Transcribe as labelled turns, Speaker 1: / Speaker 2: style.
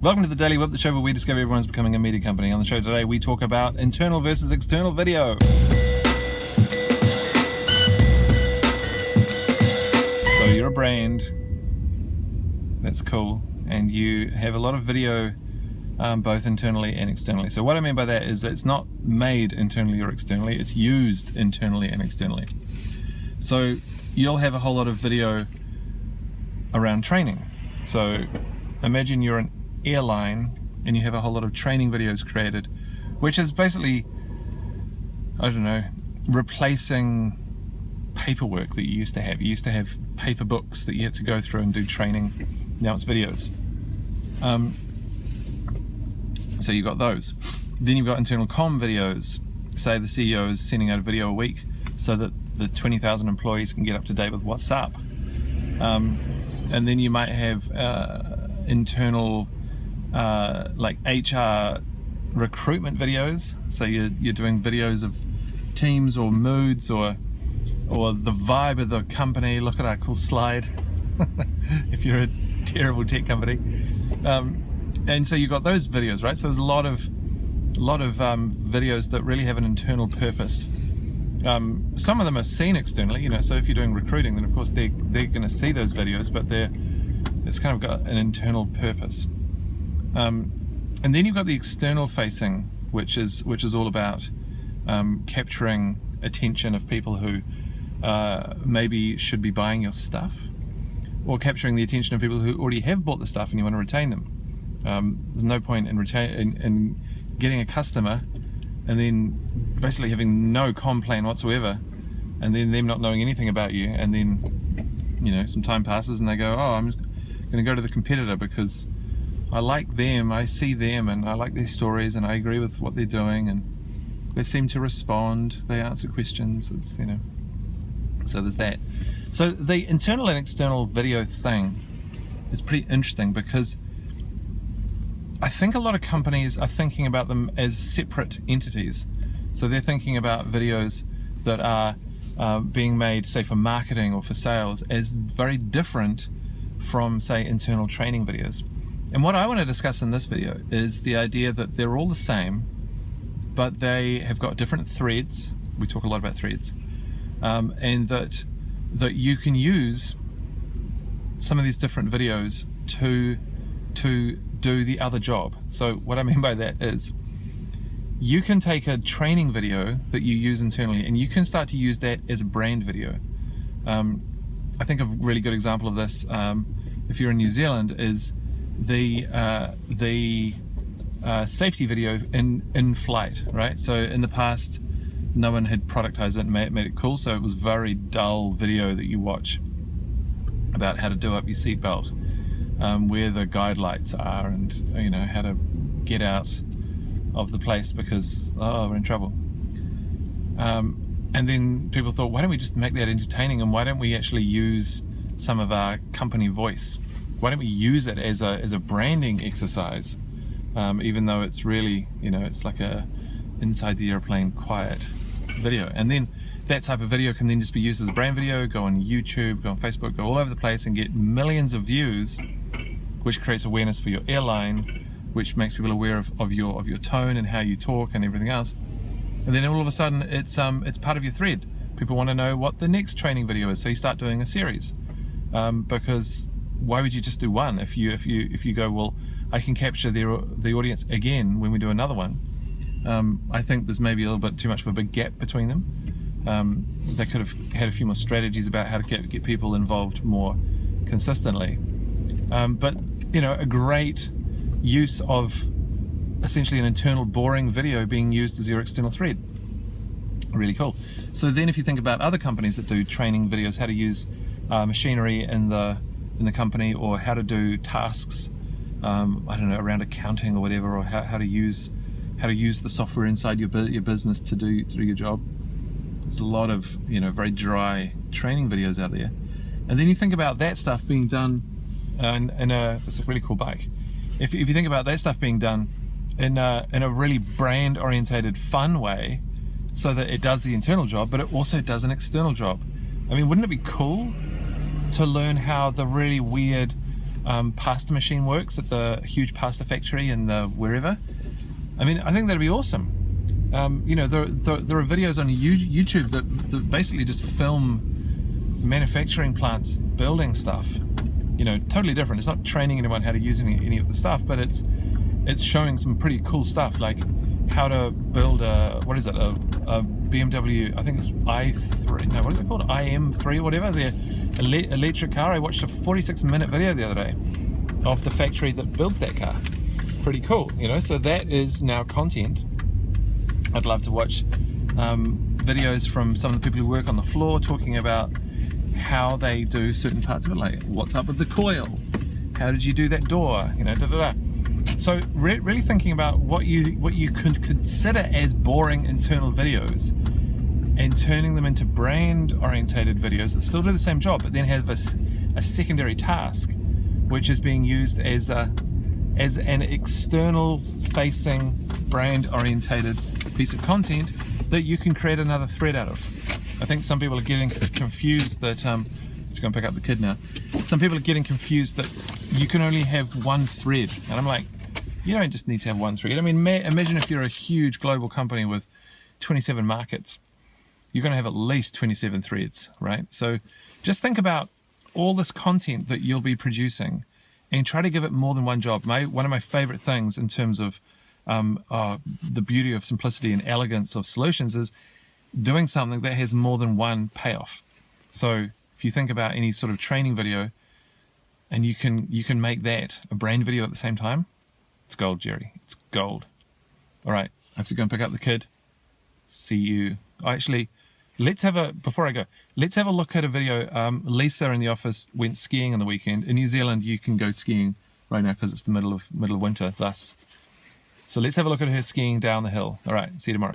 Speaker 1: Welcome to the Daily WIP, the show where we discover everyone's becoming a media company. On the show today, we talk about internal versus external video. So you're a brand, that's cool, and you have a lot of video both internally and externally. So what I mean by that is that it's not made internally or externally, it's used internally and externally. So you'll have a whole lot of video around training. So imagine you're an airline and you have a whole lot of training videos created, which is basically, I don't know, replacing paperwork that you used to have. You used to have paper books that you had to go through and do training. Now it's videos. So you've got those. Then you've got internal comm videos. Say the CEO is sending out a video a week so that the 20,000 employees can get up to date with what's up. And then you might have internal like HR recruitment videos. So you're doing videos of teams or moods or the vibe of the company. Look at our cool slide. If you're a terrible tech company. And so you've got those videos, right? So there's a lot of videos that really have an internal purpose. Some of them are seen externally, you know. So if you're doing recruiting, then of course they're going to see those videos, but it's kind of got an internal purpose. And then you've got the external facing, which is all about capturing attention of people who maybe should be buying your stuff, or capturing the attention of people who already have bought the stuff and you want to retain them. There's no point in getting a customer and then basically having no comm plan whatsoever, and then them not knowing anything about you, and then, you know, some time passes and they go, oh, I'm going to go to the competitor because I like them, I see them, and I like their stories, and I agree with what they're doing, and they seem to respond, they answer questions. It's, you know, so there's that. So the internal and external video thing is pretty interesting, because I think a lot of companies are thinking about them as separate entities. So they're thinking about videos that are being made, say, for marketing or for sales, as very different from, say, internal training videos. And what I want to discuss in this video is the idea that they're all the same, but they have got different threads. We talk a lot about threads. And that you can use some of these different videos to do the other job. So what I mean by that is, you can take a training video that you use internally and you can start to use that as a brand video. I think a really good example of this, if you're in New Zealand, is the safety video in flight, right? So in the past, no one had productized it and made it cool, so it was very dull video that you watch about how to do up your seatbelt, where the guide lights are, and, you know, how to get out of the place because, oh, we're in trouble. And then people thought, why don't we just make that entertaining, and why don't we actually use some of our company voice? Why don't we use it as a branding exercise, even though it's really, you know, it's like a inside the airplane quiet video. And then that type of video can then just be used as a brand video, go on YouTube, go on Facebook, go all over the place and get millions of views, which creates awareness for your airline, which makes people aware of your tone and how you talk and everything else. And then all of a sudden it's part of your thread. People want to know what the next training video is, so you start doing a series. Because why would you just do one? If you go, well, I can capture the audience again when we do another one. I think there's maybe a little bit too much of a big gap between them. They could have had a few more strategies about how to get people involved more consistently. But, you know, a great use of essentially an internal boring video being used as your external thread. Really cool. So then if you think about other companies that do training videos, how to use machinery in the company, or how to do tasks, I don't know, around accounting or whatever, or how to use the software inside your business to do your job. There's a lot of, you know, very dry training videos out there. And then you think about that stuff being done it's a really cool bike. If you think about that stuff being done in a really brand orientated, fun way, so that it does the internal job, but it also does an external job. I mean, wouldn't it be cool to learn how the really weird pasta machine works at the huge pasta factory in wherever. I mean, I think that'd be awesome. You know, there are videos on YouTube that basically just film manufacturing plants building stuff. You know, totally different. It's not training anyone how to use any of the stuff, but it's showing some pretty cool stuff, like how to build a BMW, I think it's i3, no, what is it called? IM3 or whatever, the electric car. I watched a 46-minute video the other day of the factory that builds that car. Pretty cool, you know, so that is now content. I'd love to watch videos from some of the people who work on the floor talking about how they do certain parts of it, like what's up with the coil, how did you do that door, you know, So really thinking about what you could consider as boring internal videos and turning them into brand orientated videos that still do the same job but then have a secondary task, which is being used as an external facing brand orientated piece of content that you can create another thread out of. I think some people are getting confused that let's go and pick up the kid now. Some people are getting confused that you can only have one thread, and I'm like, you don't just need to have one thread. I mean, imagine if you're a huge global company with 27 markets, you're going to have at least 27 threads, right? So just think about all this content that you'll be producing and try to give it more than one job. One of my favorite things in terms of the beauty of simplicity and elegance of solutions is doing something that has more than one payoff. So if you think about any sort of training video and you can make that a brand video at the same time, it's gold, Jerry. It's gold. All right, I have to go and pick up the kid. See you. Actually, before I go, let's have a look at a video. Lisa in the office went skiing on the weekend. In New Zealand, you can go skiing right now because it's the middle of winter, thus. So let's have a look at her skiing down the hill. All right, see you tomorrow.